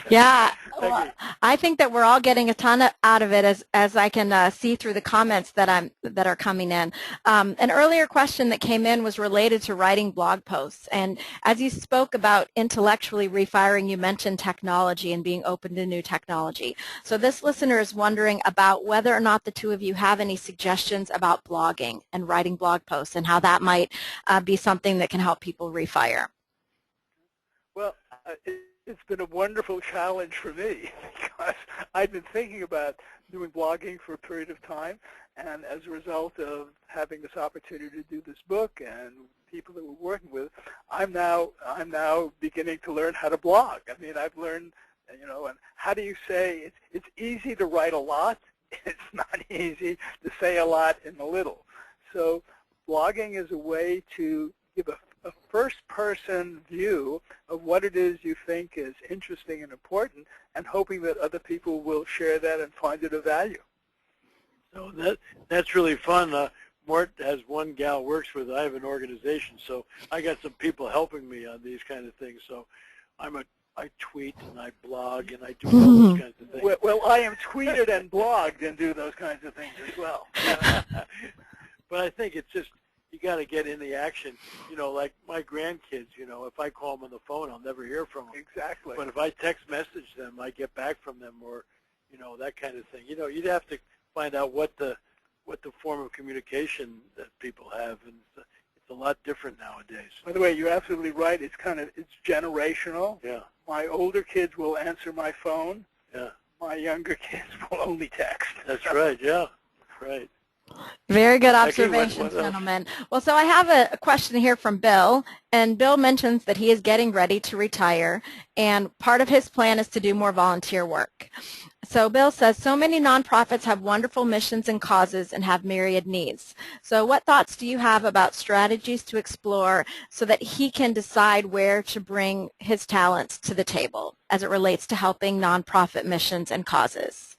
S2: Yeah, well, I think that we're all getting a ton out of it as I can see through the comments that are coming in. An earlier question that came in was related to writing blog posts, and as you spoke about intellectually refiring, you mentioned technology and being open to new technology. So this listener is wondering about whether or not the two of you have any suggestions about blogging and writing blog posts and how that might be something that can help people refire.
S3: Well, it's been a wonderful challenge for me because I've been thinking about doing blogging for a period of time, and as a result of having this opportunity to do this book and people that we're working with, I'm now beginning to learn how to blog. I mean, I've learned, and how do you say it's easy to write a lot. It's not easy to say a lot in a little. So blogging is a way to give a first-person view of what it is you think is interesting and important, and hoping that other people will share that and find it of value.
S4: So that's really fun. Mort has one gal works with. I have an organization, so I got some people helping me on these kind of things. So I tweet and I blog and I do all those kinds of things.
S3: Well, I am tweeted and blogged and do those kinds of things as well.
S4: But I think it's just, you got to get in the action. Like my grandkids, if I call them on the phone, I'll never hear from them.
S3: Exactly.
S4: But if I text message them, I get back from them, or, that kind of thing. You'd have to find out what the form of communication that people have, and it's a lot different nowadays.
S3: By the way, you're absolutely right. It's generational.
S4: Yeah.
S3: My older kids will answer my phone.
S4: Yeah.
S3: My younger kids will only text.
S4: That's right. Yeah. That's right.
S2: Very good observations, gentlemen. Well, so I have a question here from Bill, and Bill mentions that he is getting ready to retire, and part of his plan is to do more volunteer work. So Bill says, so many nonprofits have wonderful missions and causes and have myriad needs. So what thoughts do you have about strategies to explore so that he can decide where to bring his talents to the table as it relates to helping nonprofit missions and causes?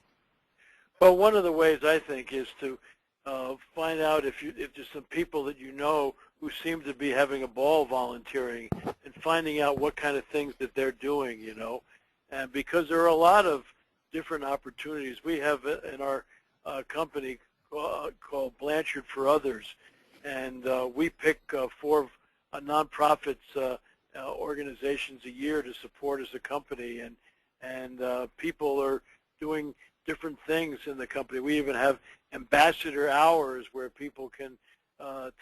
S4: Well, one of the ways I think is to find out if there's some people that who seem to be having a ball volunteering, and finding out what kind of things that they're doing, and because there are a lot of different opportunities. We have in our company called Blanchard for Others, and we pick 4 nonprofits organizations a year to support as a company, and people are doing different things in the company. We even have ambassador hours where people can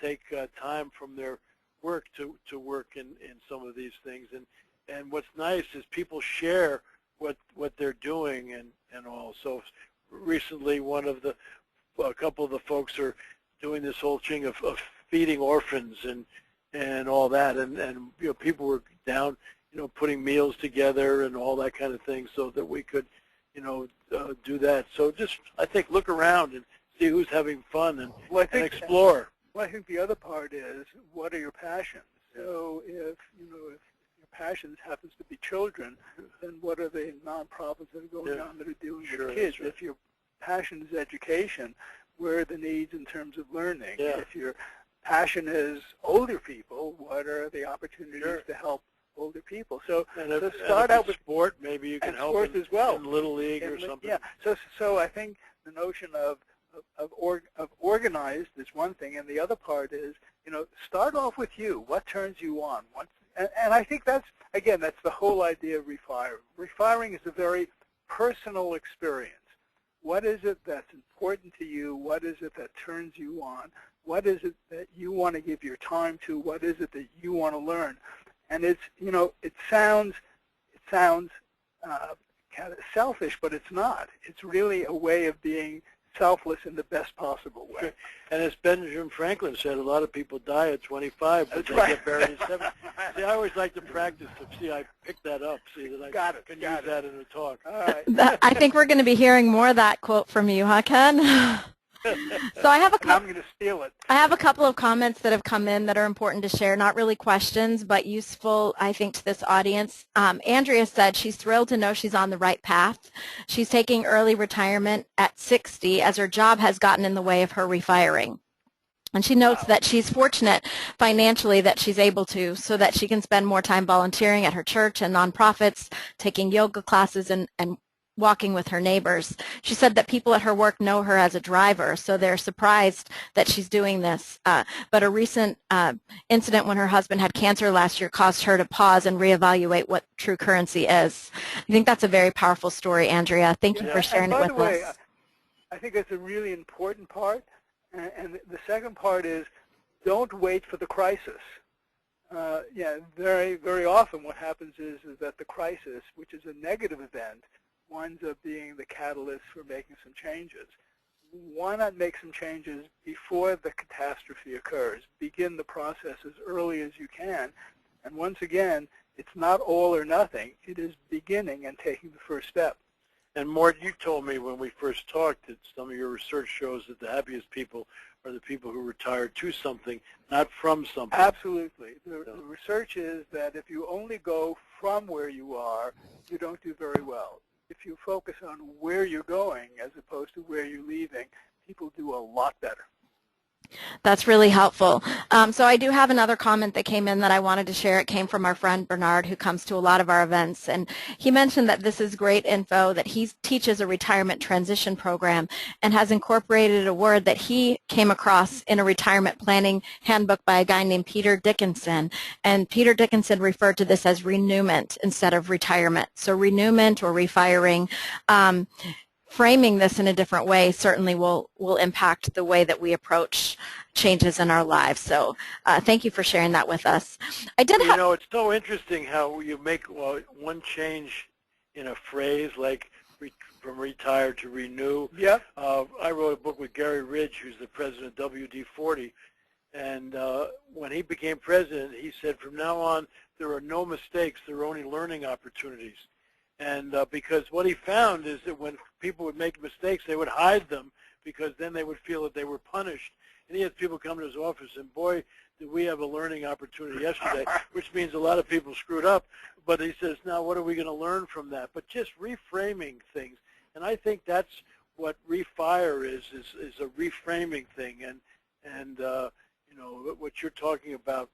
S4: take time from their work to work in some of these things. And what's nice is people share what they're doing and all. So recently a couple of the folks are doing this whole thing of feeding orphans and all that. And people were down, putting meals together and all that kind of thing so that we could, do that. So just, I think, look around and see who's having fun and explore.
S3: Well, I think the other part is, what are your passions? So if your passions happens to be children, then what are the nonprofits that are going on that are dealing with kids?
S4: Right.
S3: If your passion is education, where are the needs in terms of learning?
S4: Yeah.
S3: If your passion is older people, what are the opportunities to help older people? So start out with
S4: sport. Maybe you can help
S3: as well.
S4: In Little League or something.
S3: Yeah. So I think the notion of organized is one thing, and the other part is, start off with you. What turns you on? And I think that's the whole idea of Refire. Refiring is a very personal experience. What is it that's important to you? What is it that turns you on? What is it that you want to give your time to? What is it that you want to learn? And it's, it sounds kind of selfish, but it's not. It's really a way of being selfless in the best possible way.
S4: And as Benjamin Franklin said, a lot of people die at 25, but they get buried at 70. See, I always like to practice. See, I picked that up. See, that I can use that in a talk.
S3: All right.
S2: I think we're going to be hearing more of that quote from you, huh, Ken? So I have a
S3: I'm going to steal it.
S2: I have a couple of comments that have come in that are important to share, not really questions, but useful, I think, to this audience. Andrea said she's thrilled to know she's on the right path. She's taking early retirement at 60 as her job has gotten in the way of her refiring. And she notes that she's fortunate financially that she's able to, so that she can spend more time volunteering at her church and nonprofits, taking yoga classes and walking with her neighbors. She said that people at her work know her as a driver, so they're surprised that she's doing this. But a recent incident when her husband had cancer last year caused her to pause and reevaluate what true currency is. I think that's a very powerful story, Andrea. Thank you for sharing it with us. By the way,
S3: I think that's a really important part. And the second part is, don't wait for the crisis. Very, very often what happens is that the crisis, which is a negative event, winds up being the catalyst for making some changes. Why not make some changes before the catastrophe occurs? Begin the process as early as you can. And once again, it's not all or nothing. It is beginning and taking the first step.
S4: And Mort, you told me when we first talked that some of your research shows that the happiest people are the people who retire to something, not from something.
S3: Absolutely. The research is that if you only go from where you are, you don't do very well. If you focus on where you're going as opposed to where you're leaving, people do a lot better.
S2: That's really helpful. So I do have another comment that came in that I wanted to share. It came from our friend Bernard, who comes to a lot of our events, and he mentioned that this is great info, that he teaches a retirement transition program and has incorporated a word that he came across in a retirement planning handbook by a guy named Peter Dickinson. And Peter Dickinson referred to this as renewment instead of retirement. So renewment or refiring, framing this in a different way certainly will impact the way that we approach changes in our lives. So thank you for sharing that with us.
S4: You know, it's so interesting how you make one change in a phrase, like from retire to renew.
S3: Yeah.
S4: I wrote a book with Gary Ridge, who's the president of WD-40, and when he became president, he said, from now on, there are no mistakes, there are only learning opportunities. And because what he found is that when people would make mistakes, they would hide them because then they would feel that they were punished. And he had people come to his office, and boy, did we have a learning opportunity yesterday, which means a lot of people screwed up. But he says, now what are we going to learn from that? But just reframing things. And I think that's what Refire is a reframing thing. And you know, what you're talking about,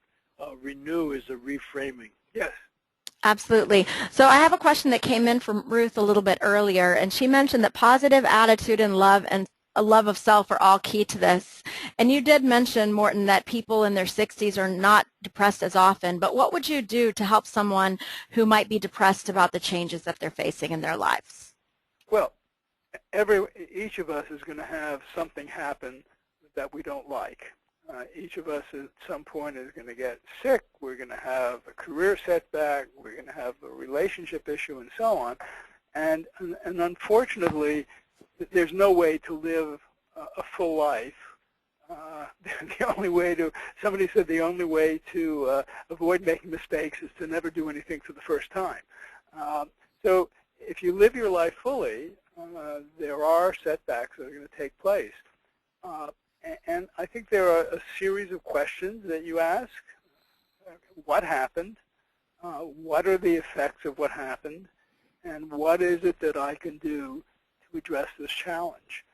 S4: renew, is a reframing.
S3: Yes.
S2: Absolutely. So I have a question that came in from Ruth a little bit earlier, and she mentioned that positive attitude and a love of self are all key to this. And you did mention, Morton, that people in their 60s are not depressed as often, but what would you do to help someone who might be depressed about the changes that they're facing in their lives?
S3: Well, each of us is going to have something happen that we don't like. Each of us at some point is going to get sick. We're going to have a career setback. We're going to have a relationship issue and so on. And unfortunately, there's no way to live a full life. Somebody said the only way to avoid making mistakes is to never do anything for the first time. So if you live your life fully, there are setbacks that are going to take place. And I think there are a series of questions that you ask. What happened? What are the effects of what happened? And what is it that I can do to address this challenge?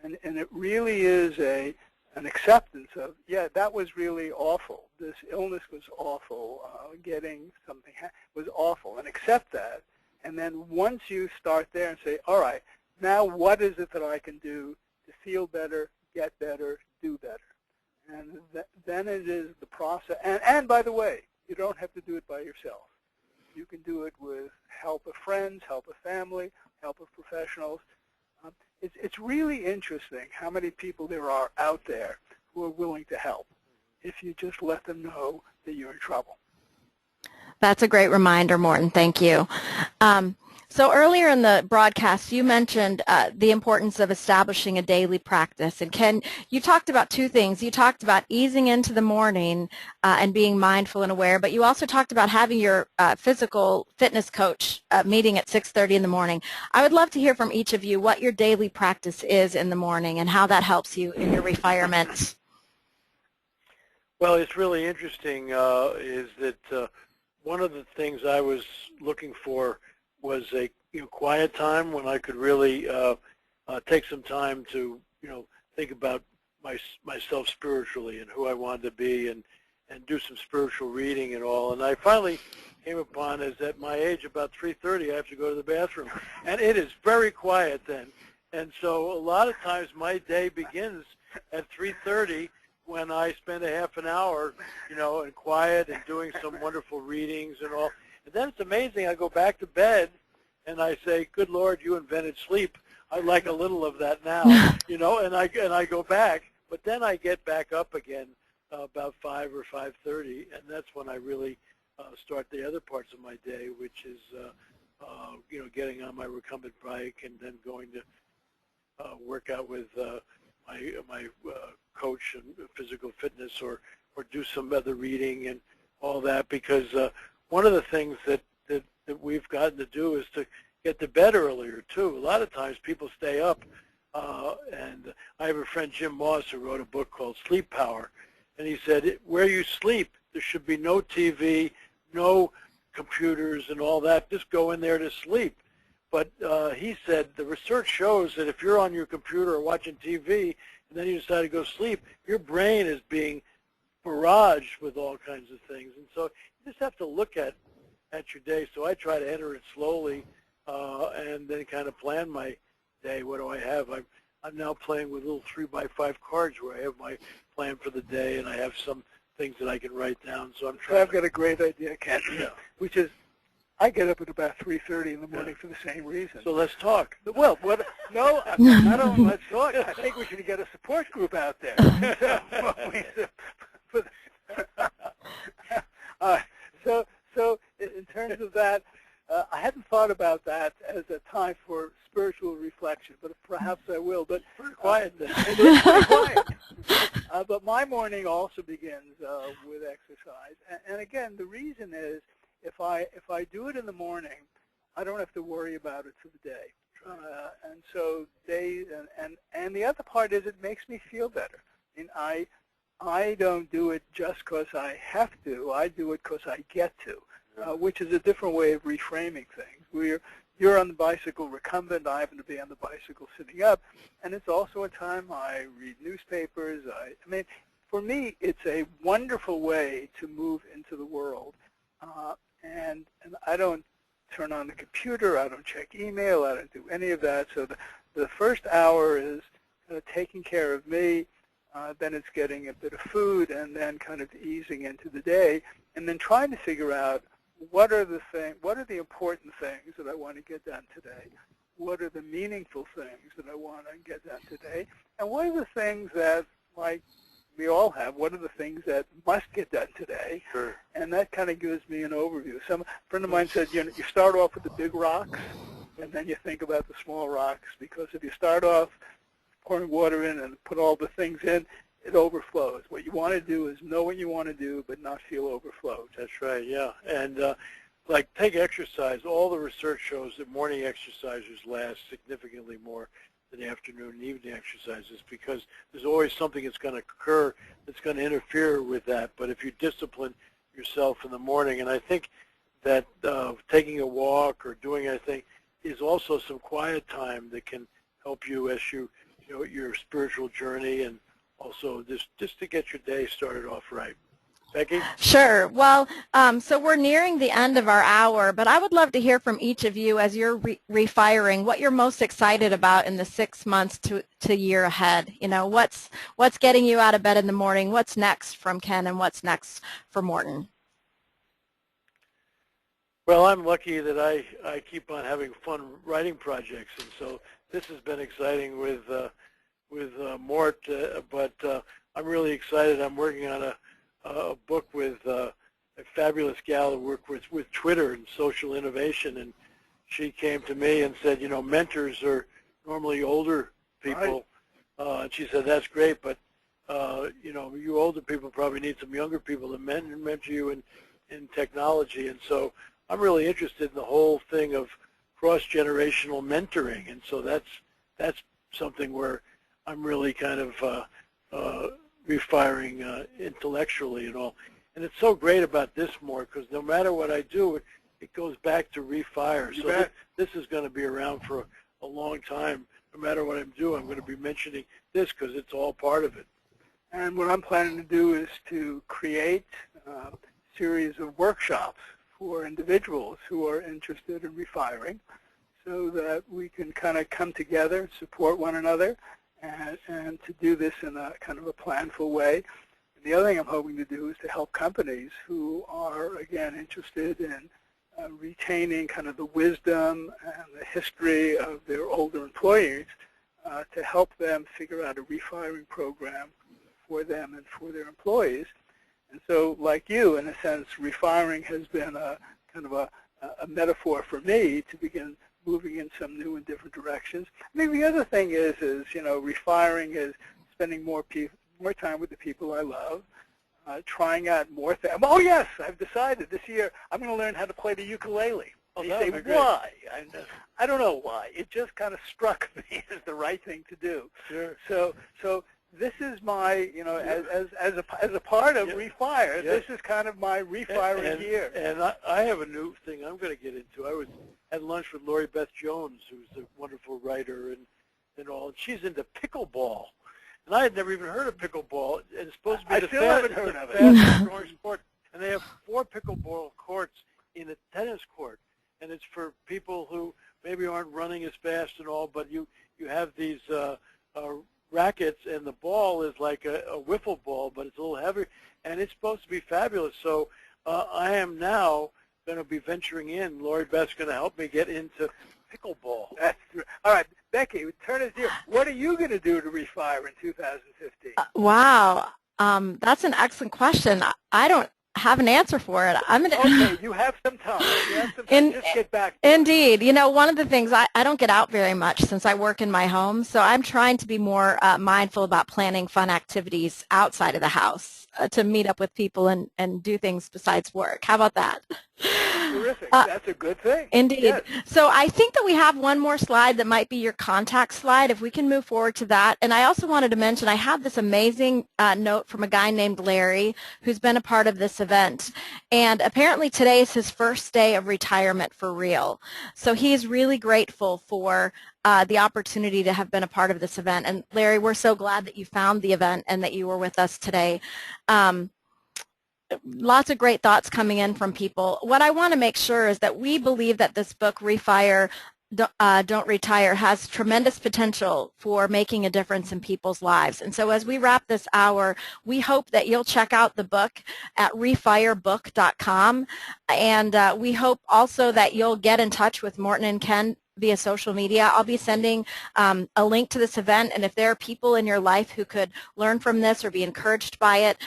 S3: And it really is an acceptance of, yeah, that was really awful. This illness was awful. Getting something was awful. And accept that. And then once you start there and say, all right, now what is it that I can do to feel better, get better, do better? And then it is the process. And by the way, you don't have to do it by yourself. You can do it with help of friends, help of family, help of professionals. It's really interesting how many people there are out there who are willing to help if you just let them know that you're in trouble.
S2: That's a great reminder, Morton. Thank you. So earlier in the broadcast, you mentioned the importance of establishing a daily practice. And Ken, you talked about two things. You talked about easing into the morning and being mindful and aware, but you also talked about having your physical fitness coach meeting at 6:30 in the morning. I would love to hear from each of you what your daily practice is in the morning and how that helps you in your refirement.
S4: Well, it's really interesting is that one of the things I was looking for was a quiet time when I could really take some time to think about myself spiritually and who I wanted to be and do some spiritual reading and all. And I finally came upon is at my age, about 3:30, I have to go to the bathroom, and it is very quiet then. And so a lot of times my day begins at 3:30 when I spend a half an hour, in quiet and doing some wonderful readings and all. And then it's amazing. I go back to bed, and I say, "Good Lord, you invented sleep. I like a little of that now," and I go back. But then I get back up again about 5 or 5:30, and that's when I really start the other parts of my day, which is, getting on my recumbent bike and then going to work out with my coach in physical fitness or do some other reading and all that, because one of the things that we've gotten to do is to get to bed earlier too. A lot of times people stay up, and I have a friend, Jim Moss, who wrote a book called Sleep Power, and he said where you sleep there should be no TV, no computers and all that, just go in there to sleep. But he said the research shows that if you're on your computer or watching TV and then you decide to go sleep, your brain is being barraged with all kinds of things. And so you just have to look at your day. So I try to enter it slowly and then kind of plan my day. What do I have? I'm now playing with little 3x5 cards where I have my plan for the day, and I have some things that I can write down. So I'm trying.
S3: I've got a great idea, Ken, which is I get up at about 3:30 in the morning for the same reason.
S4: So let's talk.
S3: Well, no, I don't. Let's talk. I think we should get a support group out there. So in terms of that, I hadn't thought about that as a time for spiritual reflection, but perhaps I will. But
S4: pretty quiet then.
S3: It is pretty quiet. But my morning also begins with exercise, and again, the reason is if I do it in the morning, I don't have to worry about it for the day. And so and the other part is it makes me feel better. I mean, I don't do it just because I have to. I do it because I get to, which is a different way of reframing things. You're on the bicycle recumbent. I happen to be on the bicycle sitting up, and it's also a time I read newspapers. I mean, for me, it's a wonderful way to move into the world. And I don't turn on the computer, I don't check email, I don't do any of that. So the first hour is kind of taking care of me, then it's getting a bit of food, and then kind of easing into the day, and then trying to figure out what are the important things that I want to get done today, what are the meaningful things that I want to get done today, and what are the things that, like we all have, what are the things that must get done today?
S4: Sure. And
S3: that kind of gives me an overview. A friend of mine said, you start off with the big rocks, and then you think about the small rocks, because if you start off pouring water in and put all the things in, it overflows. What you want to do is know what you want to do, but not feel overflowed.
S4: That's right, yeah. And like take exercise. All the research shows that morning exercisers last significantly more than afternoon and evening exercises, because there's always something that's going to occur that's going to interfere with that. But if you discipline yourself in the morning, and I think that taking a walk or doing anything is also some quiet time that can help you as your spiritual journey, and also just to get your day started off right. Becky?
S2: Sure. Well, so we're nearing the end of our hour, but I would love to hear from each of you as you're refiring what you're most excited about in the 6 months to year ahead. What's getting you out of bed in the morning? What's next from Ken, and what's next for Morton?
S4: Well, I'm lucky that I keep on having fun writing projects, and so this has been exciting with Mort, but I'm really excited. I'm working on a book with a fabulous gal who works with Twitter and social innovation, and she came to me and said, you know, mentors are normally older people. Right. And she said, that's great, but, you know, you older people probably need some younger people to mentor you in technology. And so I'm really interested in the whole thing of cross-generational mentoring. And so that's something where I'm really kind of refiring intellectually and all. And it's so great about this more because no matter what I do, it goes back to Refire. So this is going to be around for a long time. No matter what I'm doing, I'm going to be mentioning this because it's all part of it.
S3: And what I'm planning to do is to create a series of workshops for individuals who are interested in refiring so that we can kind of come together, support one another, and to do this in a kind of a planful way. And the other thing I'm hoping to do is to help companies who are, again, interested in retaining kind of the wisdom and the history of their older employees to help them figure out a refiring program for them and for their employees. And so, like you, in a sense, refiring has been a kind of a metaphor for me to begin moving in some new and different directions. I think the other thing is you know, refiring is spending more time with the people I love, trying out more things. Oh yes, I've decided this year I'm going to learn how to play the ukulele.
S4: Oh,
S3: you say, why? I don't know why. It just kind of struck me as the right thing to do.
S4: Sure.
S3: So this is my, you know, as a part of Refire, this is kind of my refiring year.
S4: And I have a new thing I'm going to get into. I was at lunch with Lori Beth Jones, who's a wonderful writer and all, and she's into pickleball. And I had never even heard of pickleball. And it's supposed to be the fastest growing sport. And they have 4 pickleball courts in a tennis court. And it's for people who maybe aren't running as fast and all, but you have these rackets, and the ball is like a wiffle ball, but it's a little heavier, and it's supposed to be fabulous. So I am now going to be venturing in. Lori Beth's going to help me get into pickleball.
S3: That's all right. Becky, turn us to you. What are you going to do to Refire in 2015?
S2: Wow. That's an excellent question. I don't have an answer for it.
S3: Okay, you have some time. Just get back to
S2: Indeed. You know, one of the things, I don't get out very much since I work in my home, so I'm trying to be more mindful about planning fun activities outside of the house to meet up with people and do things besides work. How about that?
S3: Terrific. That's a good thing.
S2: Indeed. Yes. So I think that we have one more slide that might be your contact slide, if we can move forward to that. And I also wanted to mention I have this amazing note from a guy named Larry who's been a part of this event. And apparently today is his first day of retirement for real. So he's really grateful for the opportunity to have been a part of this event. And Larry, we're so glad that you found the event and that you were with us today. Lots of great thoughts coming in from people. What I want to make sure is that we believe that this book, Refire, Don't Retire, has tremendous potential for making a difference in people's lives. And so as we wrap this hour, we hope that you'll check out the book at refirebook.com. And we hope also that you'll get in touch with Morton and Ken via social media. I'll be sending a link to this event, and if there are people in your life who could learn from this or be encouraged by it,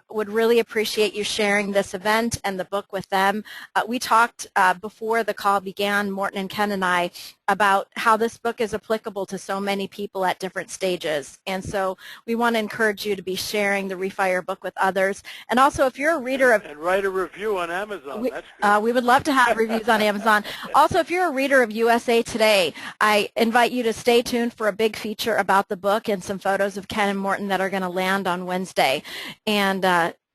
S2: would really appreciate you sharing this event and the book with them. We talked before the call began, Morton and Ken and I, about how this book is applicable to so many people at different stages. And so we want to encourage you to be sharing the Refire book with others. And also, if you're a reader of...
S4: And write a review on Amazon.
S2: We would love to have reviews on Amazon. Also, if you're a reader of USA Today, I invite you to stay tuned for a big feature about the book and some photos of Ken and Morton that are going to land on Wednesday. And,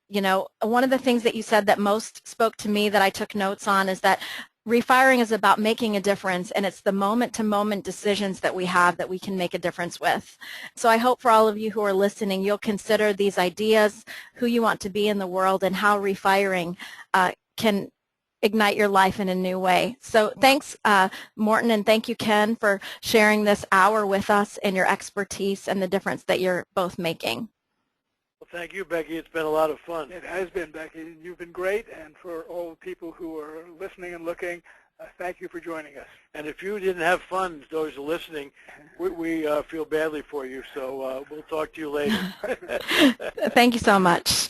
S2: you know, one of the things that you said that most spoke to me that I took notes on is that refiring is about making a difference, and it's the moment-to-moment decisions that we have that we can make a difference with. So I hope for all of you who are listening, you'll consider these ideas, who you want to be in the world, and how refiring can ignite your life in a new way. So thanks, Morton, and thank you, Ken, for sharing this hour with us and your expertise and the difference that you're both making.
S4: Thank you, Becky. It's been a lot of fun.
S3: It has been, Becky. You've been great, and for all the people who are listening and looking, thank you for joining us.
S4: And if you didn't have fun, those who are listening, we feel badly for you, so we'll talk to you later.
S2: Thank you so much.